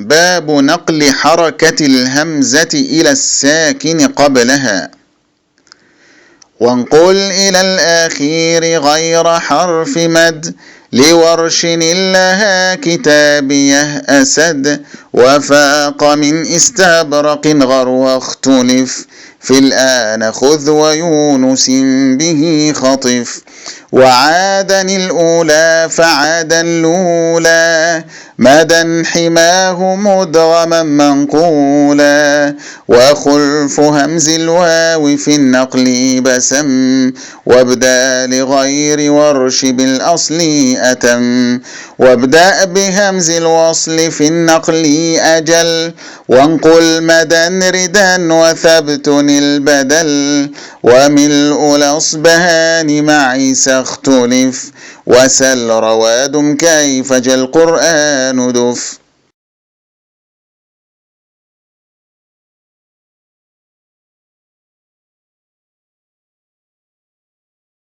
باب نقل حركة الهمزة إلى الساكن قبلها. وانقل إلى الأخير غير حرف مد لورش لها كتابيه أسد. وفاق من استبرق غر واختلف في الآن خذ ويونس به خطف. وعادا الأولى فعادا الأولى مدى حماه مدغما منقولا. وخلف همز الواو في النقل بسم وابدأ لغير ورش بالأصل أتم. وابدأ بهمز الوصل في النقل أجل وانقل مدى ردا وثبت البدل. وملء الأصبهان مع عيسى اختلف وسل رواد كيف جاء القرآن دف.